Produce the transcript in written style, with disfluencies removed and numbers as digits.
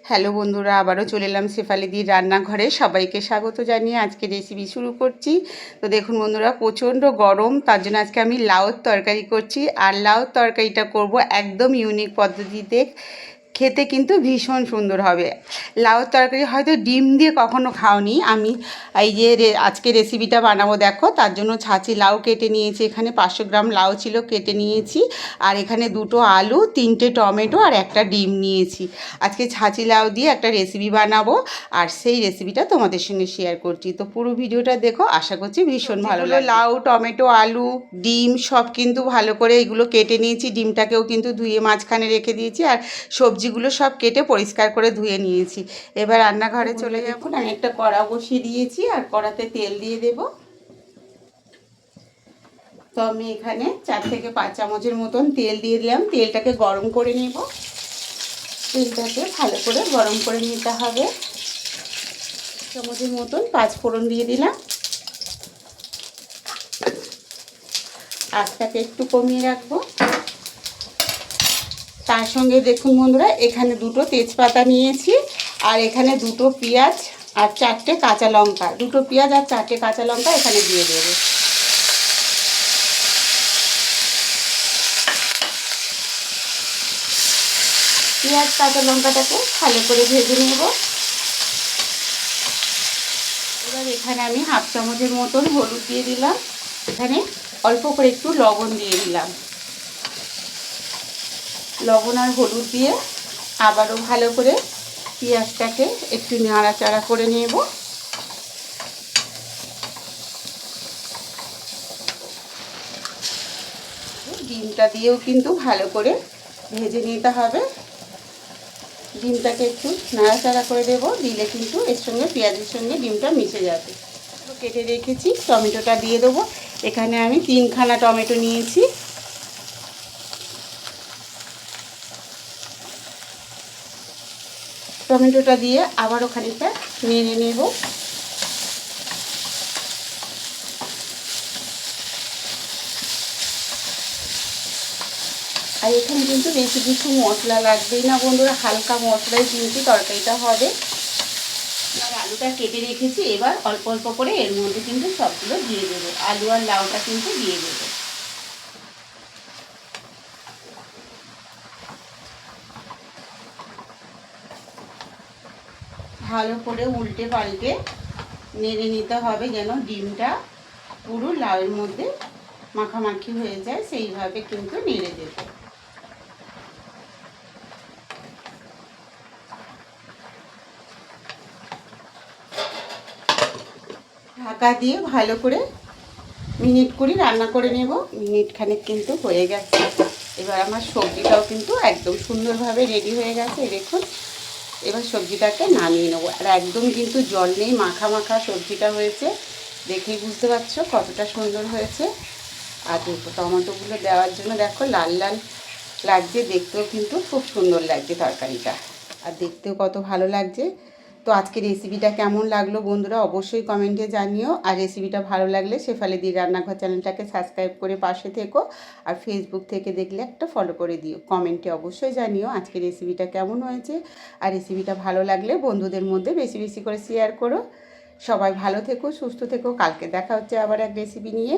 Hello বন্ধুরা, আবারও চলে এলাম শেফালিদির রান্নাঘরে। সবাইকে স্বাগত জানিয়ে আজকে রেসিপি শুরু করছি। তো দেখুন বন্ধুরা, প্রচণ্ড গরম, তার জন্য আজকে আমি লাউর তরকারি করছি। আর লাউর তরকারিটা করব একদম ইউনিক পদ্ধতিতে। খেতে কিন্তু ভীষণ সুন্দর হবে। লাউর তরকারি হয়তো ডিম দিয়ে কখনো খাওনি। আমি এই যে আজকে রেসিপিটা বানাবো দেখো, তার জন্য ছাঁচি লাউ কেটে নিয়েছি। এখানে 500 গ্রাম লাউ ছিল, কেটে নিয়েছি। আর এখানে 2টো আলু, 3টে টমেটো আর একটা ডিম নিয়েছি। আজকে ছাঁচি লাউ দিয়ে একটা রেসিপি বানাবো, আর সেই রেসিপিটা তোমাদের সঙ্গে শেয়ার করছি। তো পুরো ভিডিওটা দেখো, আশা করছি ভীষণ ভালো লাগবে। লাউ, টমেটো, আলু, ডিম সব কিন্তু ভালো করে এগুলো কেটে নিয়েছি। ডিমটাকেও কিন্তু ধুয়ে মাঝখানে রেখে দিয়েছি। আর সবজিগুলো সব কেটে পরিষ্কার করে ধুয়ে নিয়েছি। এবার রান্নাঘরে চলে যাব। আমি একটা কড়া বসিয়ে দিয়েছি, আর কড়াতে তেল দিয়ে দেব। তো আমি এখানে 4 থেকে 5 চামচের মতন তেল দিয়ে দিলাম। তেলটাকে গরম করে নেব। তেলটাকে ভালো করে গরম করে নিতে হবে। চামচের মতন 5 ফোড়ন দিয়ে দিলাম। আঁচটাকে একটু কমিয়ে রাখবো। তার সঙ্গে দেখুন বন্ধুরা, এখানে 2টো তেজপাতা নিয়েছি, আর এখানে 2টো পেঁয়াজ আর 4টে কাঁচা লঙ্কা। 2টো পেঁয়াজ আর 4টে কাঁচা লঙ্কা এখানে দিয়ে দেবো। পেঁয়াজ কাঁচা লঙ্কাটাকে ভালো করে ভেজে নেব। এবার এখানে আমি 1/2 চামচের মতন হলুদ দিয়ে দিলাম। এখানে অল্প করে একটু লবণ দিয়ে দিলাম। লবণ আর হলুদ দিয়ে আবারও ভালো করে পেঁয়াজটাকে একটু নাড়াচাড়া করে নেব। ডিমটা দিয়েও কিন্তু ভালো করে ভেজে নিতে হবে। ডিমটাকে একটু নাড়াচাড়া করে দেব, দিলে কিন্তু এর সঙ্গে পেঁয়াজের সঙ্গে ডিমটা মিশে যাবে। কেটে রেখেছি, টমেটোটা দিয়ে দেবো। এখানে আমি 3খানা টমেটো নিয়েছি। টমেটোটা দিয়ে আবারও খানিকটা নেড়ে নেব। আর এখানে কিন্তু বেশি কিছু মশলা লাগবেই না বন্ধুরা, হালকা মশলাই কিন্তু তরকারিটা হবে। আর আলুটা কেটে রেখেছি, এবার অল্প অল্প করে এর মধ্যে কিন্তু সবগুলো দিয়ে দেবো। আলু আর লাউটা কিন্তু দিয়ে দেবো। ভালো করে উল্টে পাল্টে নেড়ে নিতে হবে, যেন ডিমটা পুরো লাউয়ের মধ্যে মাখামাখি হয়ে যায়, সেইভাবে কিন্তু নেড়ে দেবো। ঢাকা দিয়ে ভালো করে মিনিট 20 রান্না করে নেব। মিনিট খানেক কিন্তু হয়ে গেছে। এবার আমার সবজিটাও কিন্তু একদম সুন্দরভাবে রেডি হয়ে গেছে, দেখুন। এবার সবজিটাকে নামিয়ে নেবো। আর একদম কিন্তু জল নেই, মাখা মাখা সবজিটা হয়েছে। দেখেই বুঝতে পারছো কতটা সুন্দর হয়েছে। আর দেখো টমেটোগুলো দেওয়ার জন্য দেখো লাল লাল লাগছে, দেখতেও কিন্তু খুব সুন্দর লাগছে তরকারিটা। আর দেখতেও কত ভালো লাগছে। তো আজকে রেসিপিটা কেমন লাগলো বন্ধুরা, অবশ্যই কমেন্টে জানিও। আর রেসিপিটা ভালো লাগলে শেফালিদির রান্নাঘর চ্যানেলটাকে সাবস্ক্রাইব করে পাশে থেকো। আর ফেসবুক থেকে দেখলে একটা ফলো করে দিও। কমেন্টে অবশ্যই জানিও আজকে রেসিপিটা কেমন হয়েছে। আর রেসিপিটা ভালো লাগলে বন্ধুদের মধ্যে বেশি বেশি করে শেয়ার করো। সবাই ভালো থেকো, সুস্থ থেকো। কালকে দেখা হচ্ছে আবার এক রেসিপি নিয়ে।